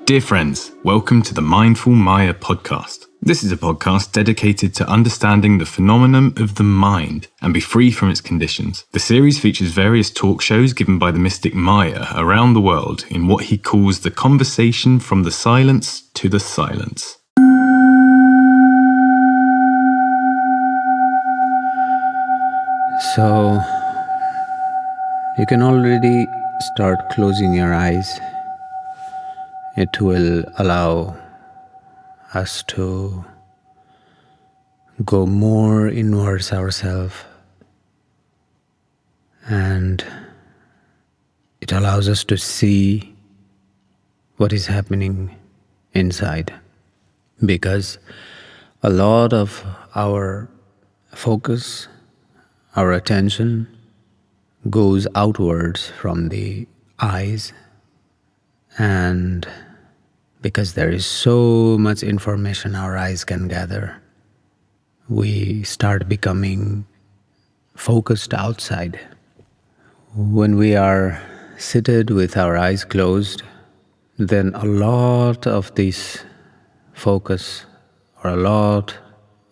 Dear friends, welcome to the Mindful Maya podcast. This is a podcast dedicated to understanding the phenomenon of the mind and be free from its conditions. The series features various talk shows given by the mystic Maya around the world in what he calls the conversation from the silence to the silence. So, you can already start closing your eyes. It will allow us to go more inwards ourselves, and it allows us to see what is happening inside, because a lot of our focus, our attention goes outwards from the eyes, and because there is so much information our eyes can gather, we start becoming focused outside. When we are seated with our eyes closed, then a lot of this focus or a lot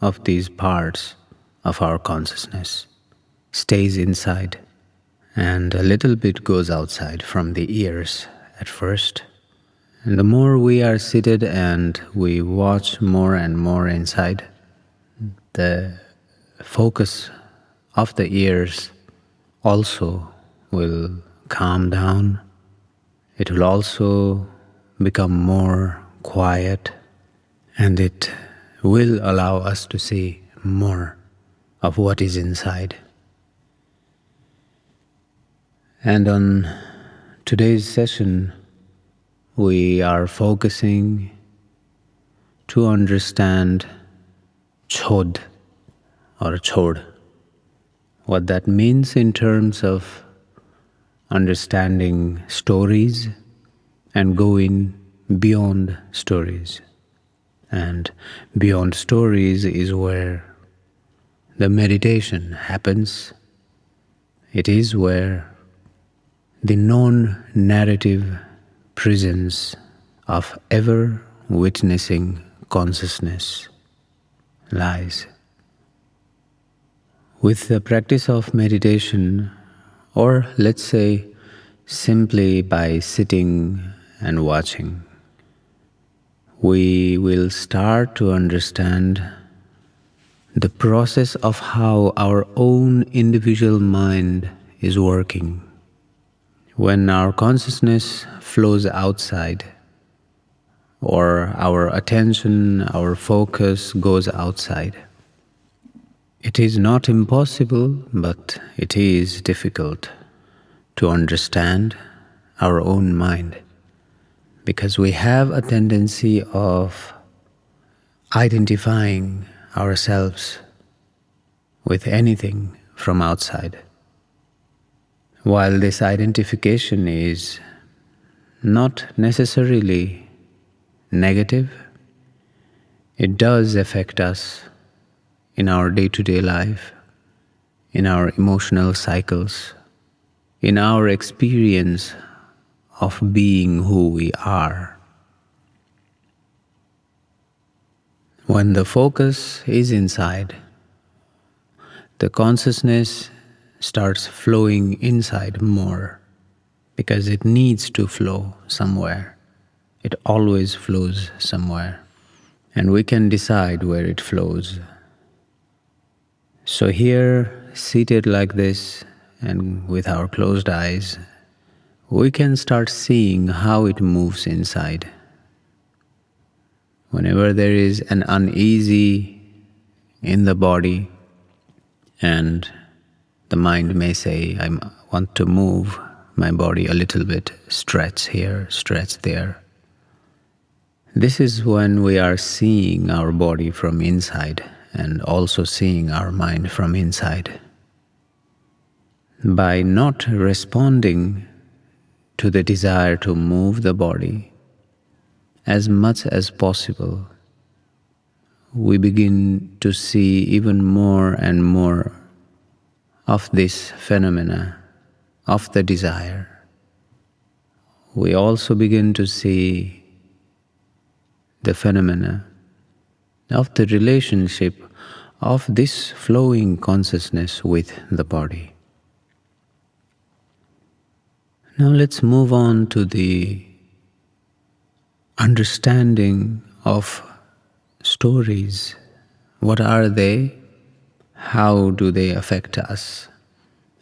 of these parts of our consciousness stays inside, and a little bit goes outside from the ears at first. And the more we are seated and we watch more and more inside, the focus of the ears also will calm down. It will also become more quiet, and it will allow us to see more of what is inside. And on today's session, we are focusing to understand Chod or Chod. What that means in terms of understanding stories and going beyond stories. And beyond stories is where the meditation happens. It is where the non-narrative presence of ever-witnessing consciousness lies. With the practice of meditation, or let's say simply by sitting and watching, we will start to understand the process of how our own individual mind is working. When our consciousness flows outside, or our attention, our focus goes outside, it is not impossible, but it is difficult to understand our own mind, because we have a tendency of identifying ourselves with anything from outside. While this identification is not necessarily negative, it does affect us in our day-to-day life, in our emotional cycles, in our experience of being who we are. When the focus is inside, the consciousness starts flowing inside more, because it needs to flow somewhere. It always flows somewhere, and we can decide where it flows. So here, seated like this and with our closed eyes, we can start seeing how it moves inside. Whenever there is an uneasy in the body, and the mind may say, I want to move my body a little bit, stretch here, stretch there. This is when we are seeing our body from inside and also seeing our mind from inside. By not responding to the desire to move the body as much as possible, we begin to see even more and more of this phenomena of the desire. We also begin to see the phenomena of the relationship of this flowing consciousness with the body. Now let's move on to the understanding of stories. What are they? How do they affect us?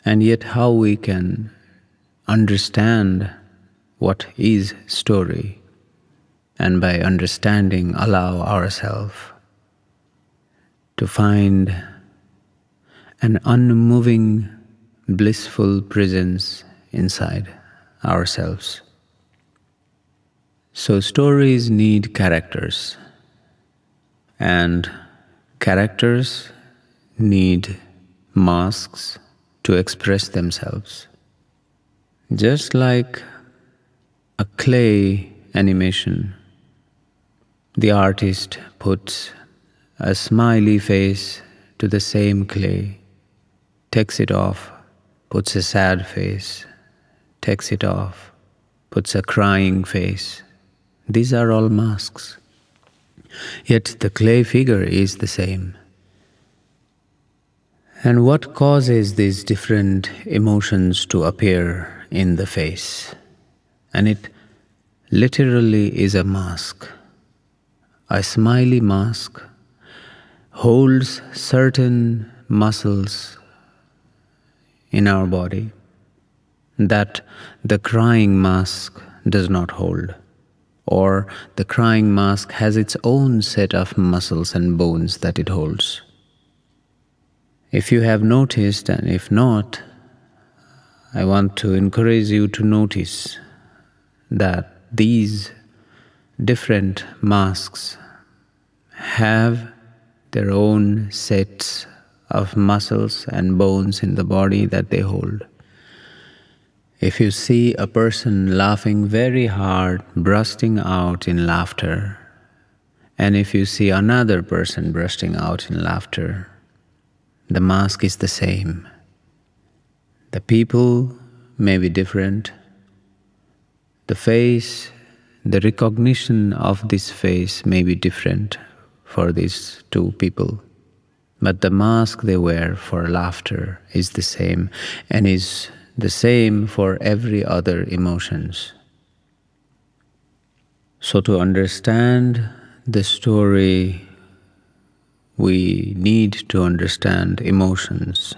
And yet how we can understand what is story, and by understanding allow ourselves to find an unmoving, blissful presence inside ourselves. So stories need characters, and characters need masks to express themselves. Just like a clay animation, the artist puts a smiley face to the same clay, takes it off, puts a sad face, takes it off, puts a crying face. These are all masks. Yet the clay figure is the same. And what causes these different emotions to appear in the face? And it literally is a mask. A smiley mask holds certain muscles in our body that the crying mask does not hold, or the crying mask has its own set of muscles and bones that it holds. If you have noticed, and if not, I want to encourage you to notice that these different masks have their own sets of muscles and bones in the body that they hold. If you see a person laughing very hard, bursting out in laughter, and if you see another person bursting out in laughter, the mask is the same. The people may be different. The face, the recognition of this face may be different for these two people. But the mask they wear for laughter is the same, and is the same for every other emotions. So to understand the story, we need to understand emotions.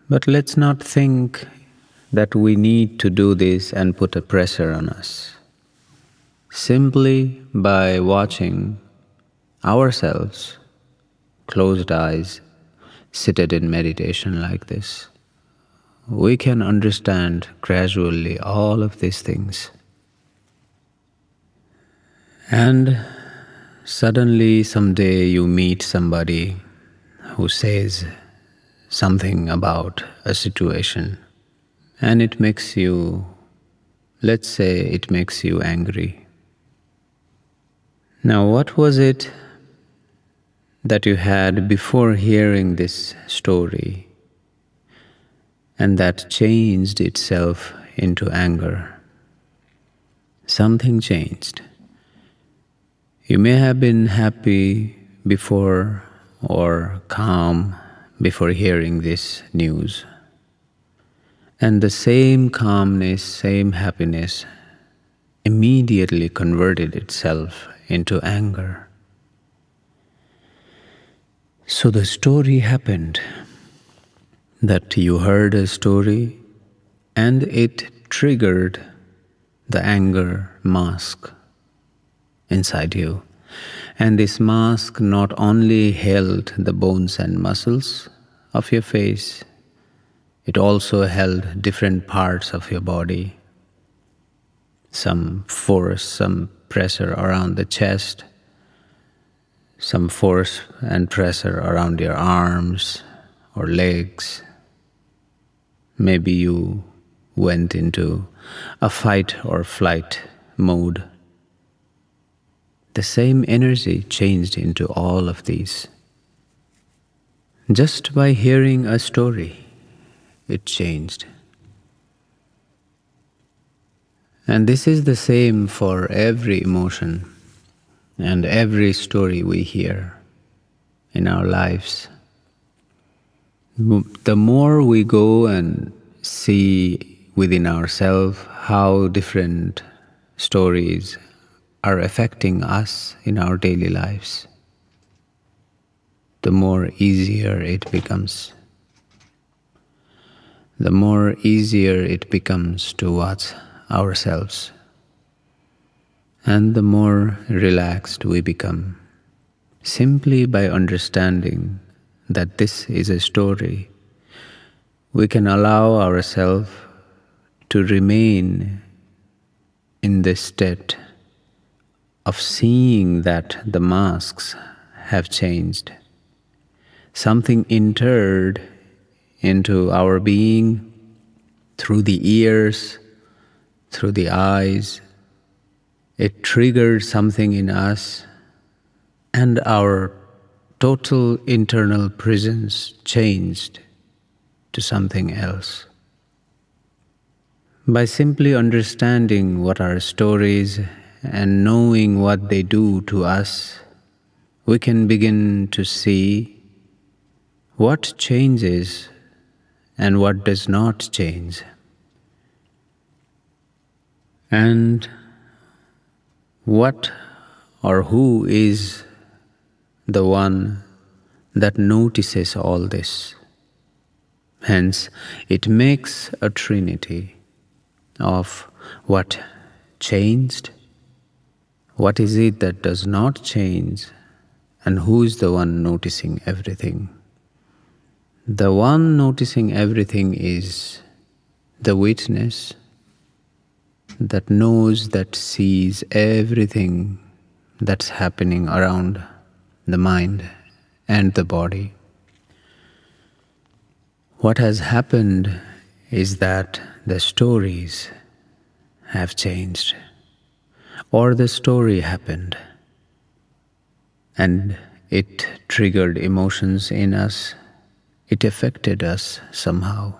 But let's not think that we need to do this and put a pressure on us. Simply by watching ourselves, closed eyes, seated in meditation like this, we can understand gradually all of these things. And suddenly someday you meet somebody who says something about a situation, and it makes you, let's say it makes you angry. Now what was it that you had before hearing this story, and that changed itself into anger? Something changed. You may have been happy before or calm before hearing this news. And the same calmness, same happiness immediately converted itself into anger. So the story happened, that you heard a story and it triggered the anger mask inside you. And this mask not only held the bones and muscles of your face, it also held different parts of your body. Some force, some pressure around the chest, some force and pressure around your arms or legs. Maybe you went into a fight or flight mode. The same energy changed into all of these. Just by hearing a story, it changed. And this is the same for every emotion. and every story we hear in our lives, the more we go and see within ourselves how different stories are affecting us in our daily lives, the more easier it becomes. The more easier it becomes to watch ourselves, and the more relaxed we become, simply by understanding that this is a story. We can allow ourselves to remain in this state of seeing that the masks have changed. Something entered into our being through the ears, through the eyes. It triggered something in us, and our total internal presence changed to something else. By simply understanding what are stories and knowing what they do to us, we can begin to see what changes and what does not change. And what or who is the one that notices all this. Hence, it makes a trinity of what changed, what is it that does not change, and who is the one noticing everything. The one noticing everything is the witness that knows, that sees everything that's happening around the mind and the body. What has happened is that the stories have changed, or the story happened and it triggered emotions in us. It affected us somehow.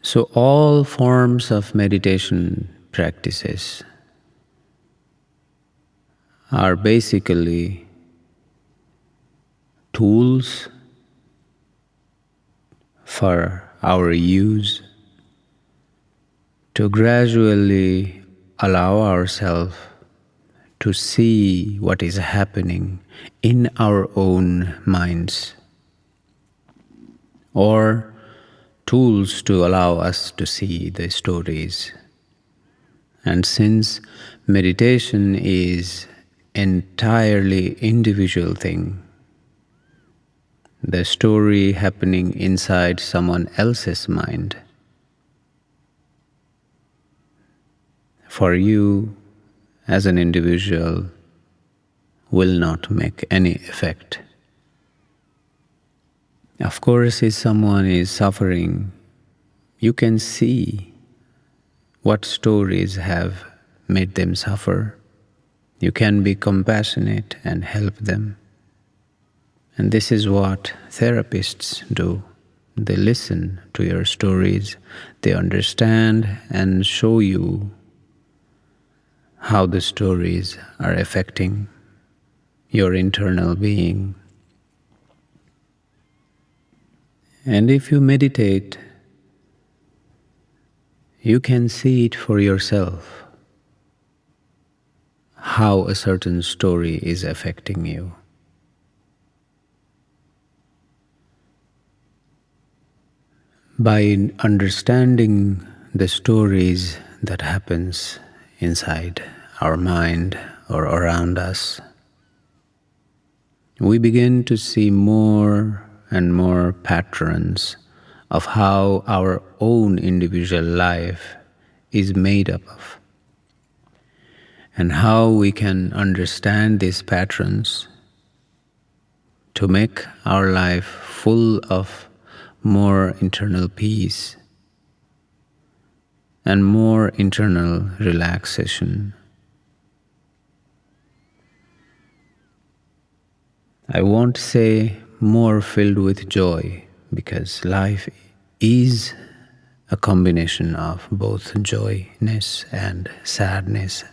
So all forms of meditation practices are basically tools for our use to gradually allow ourselves to see what is happening in our own minds, or tools to allow us to see the stories. And since meditation is entirely individual thing, the story happening inside someone else's mind, for you as an individual will not make any effect. Of course, if someone is suffering, you can see what stories have made them suffer. You can be compassionate and help them. And this is what therapists do. They listen to your stories, they understand and show you how the stories are affecting your internal being. And if you meditate, you can see it for yourself, how a certain story is affecting you. By understanding the stories that happens inside our mind or around us, we begin to see more and more patterns of how our own individual life is made up of, and how we can understand these patterns to make our life full of more internal peace and more internal relaxation. I won't say more filled with joy, because life is a combination of both joyness and sadness.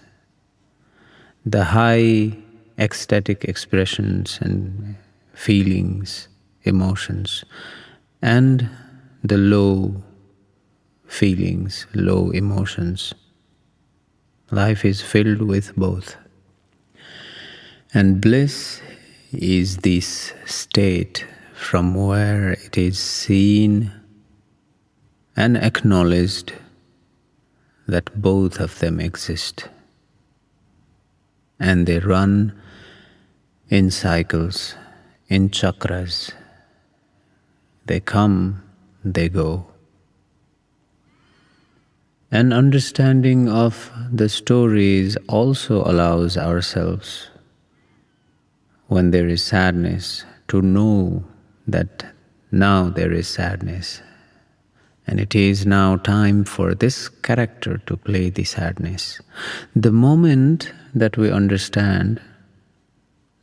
the high ecstatic expressions and feelings, emotions, and the low feelings, low emotions. Life is filled with both. And bliss is this state from where it is seen and acknowledged that both of them exist. And they run in cycles, in chakras. They come, they go. An understanding of the stories also allows ourselves, when there is sadness, to know that now there is sadness, and it is now time for this character to play the sadness. The moment that we understand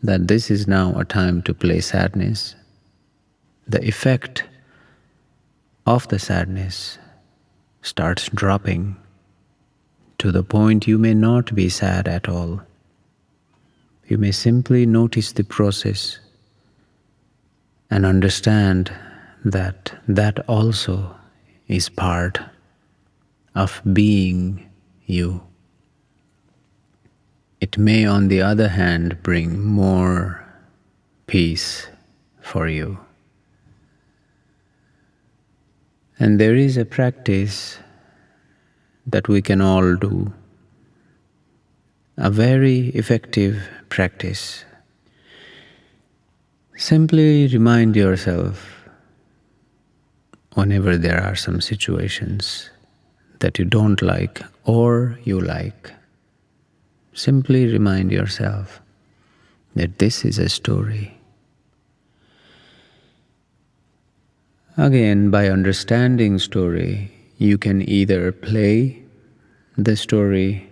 that this is now a time to play sadness, the effect of the sadness starts dropping to the point you may not be sad at all. You may simply notice the process and understand that that also is part of being you. It may, on the other hand, bring more peace for you. And there is a practice that we can all do, a very effective practice. Simply remind yourself, whenever there are some situations that you don't like or you like, simply remind yourself that this is a story. Again, by understanding story, you can either play the story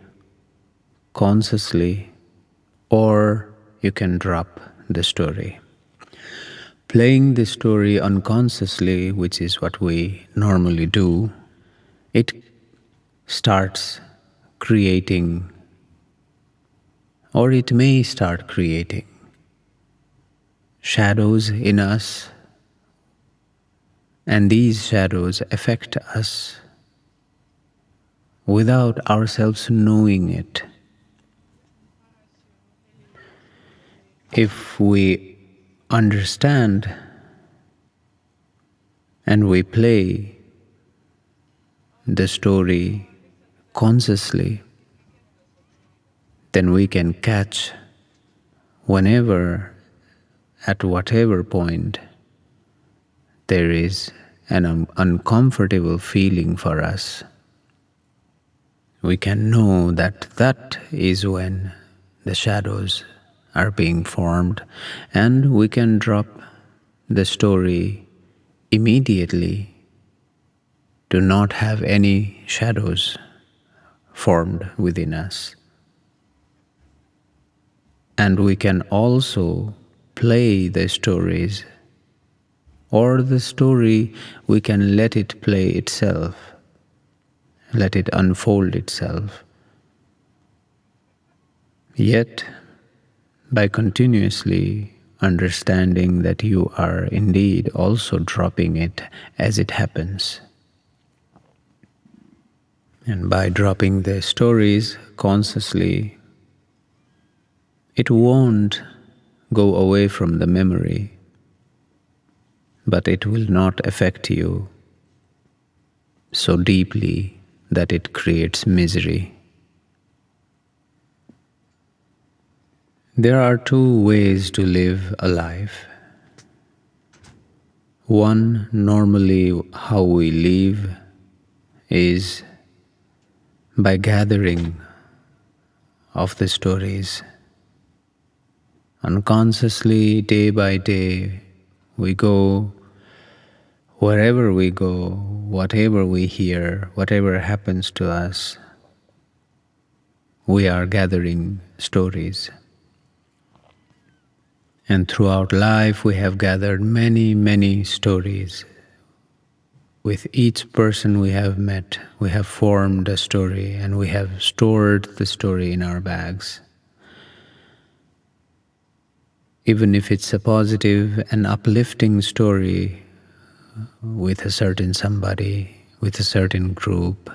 consciously or you can drop the story. Playing the story unconsciously, which is what we normally do, it starts creating, or it may start creating, shadows in us, and these shadows affect us without ourselves knowing it. If we understand and we play the story consciously, then we can catch whenever, at whatever point, there is an uncomfortable feeling for us. We can know that that is when the shadows are being formed, and we can drop the story immediately to not have any shadows formed within us. And we can also play the stories, or the story we can let it play itself, let it unfold itself. Yet, by continuously understanding that you are indeed also dropping it as it happens. And by dropping the stories consciously, it won't go away from the memory, but it will not affect you so deeply that it creates misery. There are two ways to live a life. One, normally how we live is by gathering of the stories. Unconsciously, day by day, we go wherever we go, whatever we hear, whatever happens to us, we are gathering stories. And throughout life we have gathered many, many stories. With each person we have met, we have formed a story, and we have stored the story in our bags. even if it's a positive and uplifting story with a certain somebody, with a certain group,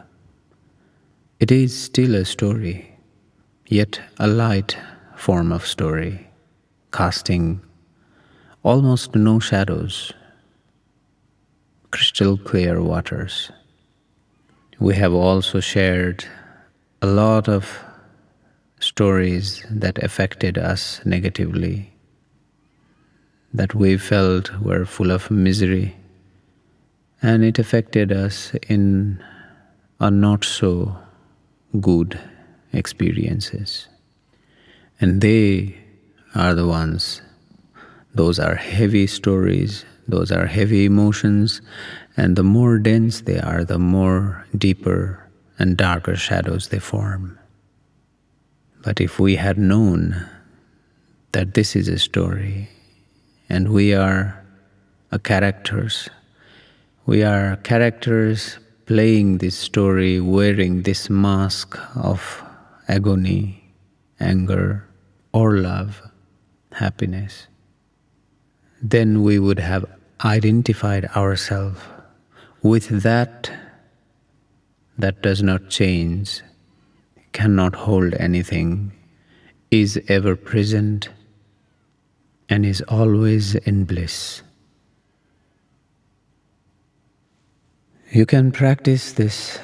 it is still a story, yet a light form of story, casting almost no shadows, crystal clear waters. We have also shared a lot of stories that affected us negatively, that we felt were full of misery, and it affected us in a not so good experiences. And they are the ones, those are heavy stories, those are heavy emotions, and the more dense they are, the more deeper and darker shadows they form. But if we had known that this is a story, and we are characters playing this story, wearing this mask of agony, anger, or love, happiness, then we would have identified ourselves with that does not change, cannot hold anything, is ever present, and is always in bliss. You can practice this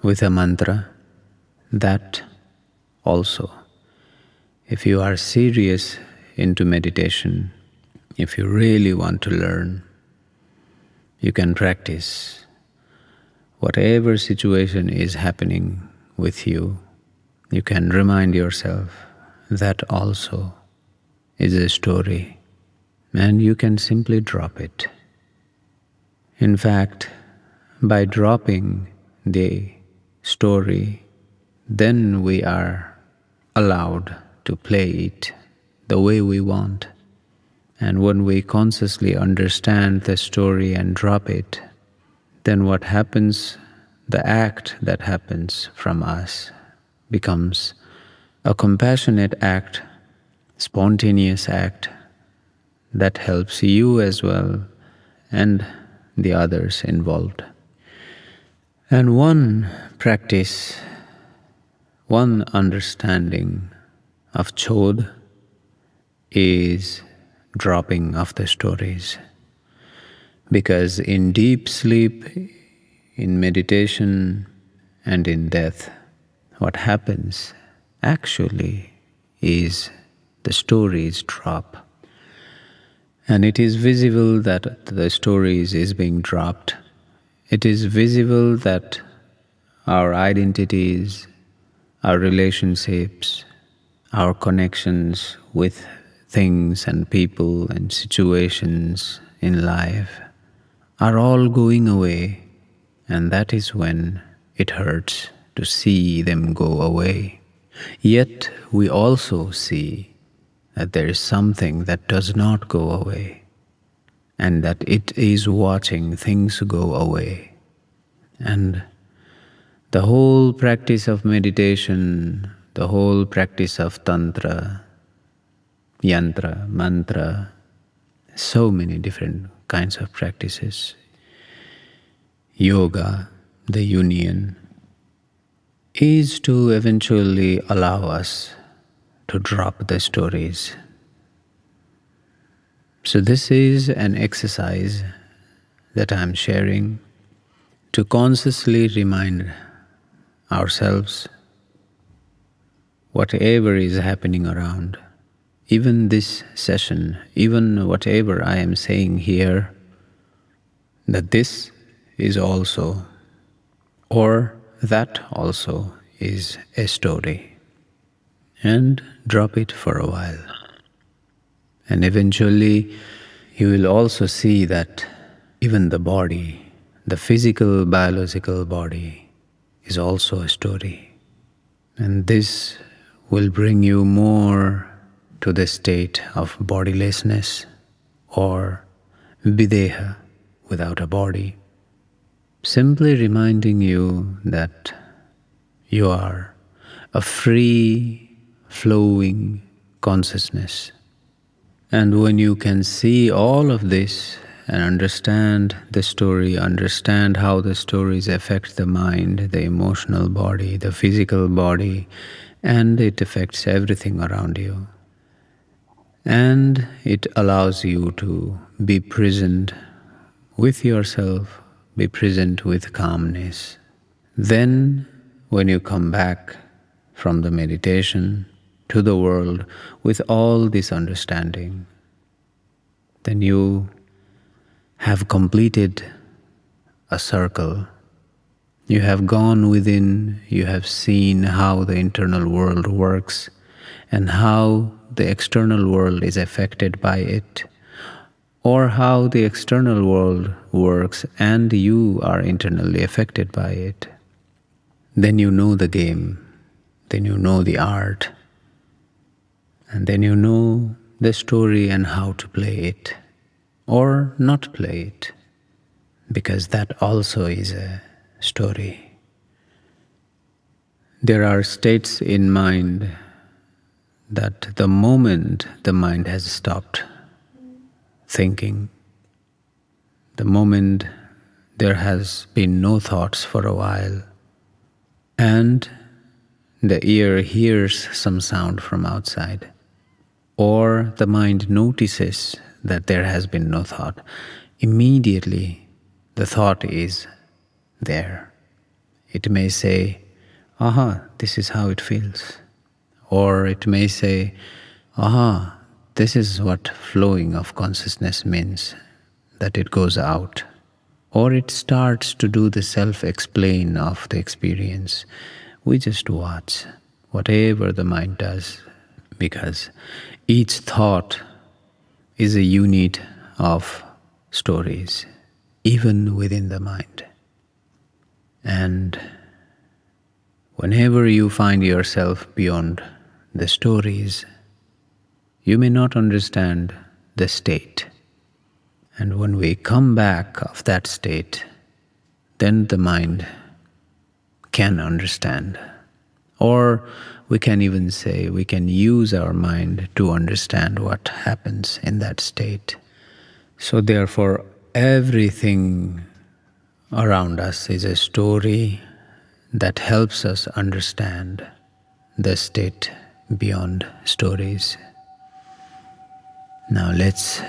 with a mantra, that also. If you are serious into meditation, if you really want to learn, you can practice whatever situation is happening with you. You can remind yourself that also is a story, and you can simply drop it. In fact, by dropping the story, then we are allowed to play it the way we want. And when we consciously understand the story and drop it, then what happens, the act that happens from us becomes a compassionate act, spontaneous act that helps you as well and the others involved. And one practice, one understanding of Chod is dropping of the stories. Because in deep sleep, in meditation, and in death, what happens actually is the stories drop. And it is visible that the stories is being dropped. It is visible that our identities, our relationships, our connections with things and people and situations in life are all going away, and that is when it hurts to see them go away. Yet we also see that there is something that does not go away, and that it is watching things go away. And the whole practice of meditation, the whole practice of tantra, yantra, mantra, so many different kinds of practices, yoga, the union, is to eventually allow us to drop the stories. So this is an exercise that I am sharing to consciously remind ourselves whatever is happening around, even this session, even whatever I am saying here, that this is also, or that also is a story. And drop it for a while. And eventually you will also see that even the body, the physical, biological body, is also a story. And this will bring you more to the state of bodilessness, or videha, without a body, simply reminding you that you are a free, flowing consciousness And when you can see all of this and understand the story, understand how the stories affect the mind, the emotional body, the physical body, and it affects everything around you. And it allows you to be present with yourself, be present with calmness. Then, when you come back from the meditation to the world with all this understanding, then you have completed a circle. You have gone within, you have seen how the internal world works and how the external world is affected by it, or how the external world works and you are internally affected by it. Then you know the game, then you know the art, and then you know the story and how to play it, or not play it, because that also is a story. There are states in mind that the moment the mind has stopped thinking, the moment there has been no thoughts for a while, and the ear hears some sound from outside, or the mind notices that there has been no thought, immediately the thought is there. It may say, aha, this is how it feels. Or it may say, aha, this is what flowing of consciousness means, that it goes out. Or it starts to do the self-explain of the experience. We just watch whatever the mind does, because each thought is a unit of stories, even within the mind. And whenever you find yourself beyond the stories, you may not understand the state. And when we come back of that state, then the mind can understand. Or we can even say we can use our mind to understand what happens in that state. So therefore, everything around us is a story that helps us understand the state beyond stories. Now let's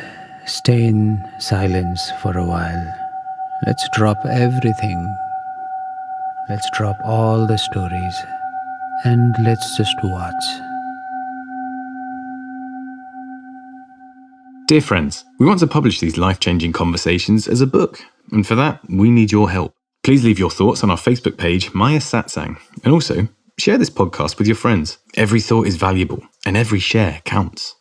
stay in silence for a while. Let's drop everything. Let's drop all the stories and let's just watch. Dear friends, we want to publish these life-changing conversations as a book, and for that, we need your help. Please leave your thoughts on our Facebook page, Maya Satsang, and also share this podcast with your friends. Every thought is valuable, and every share counts.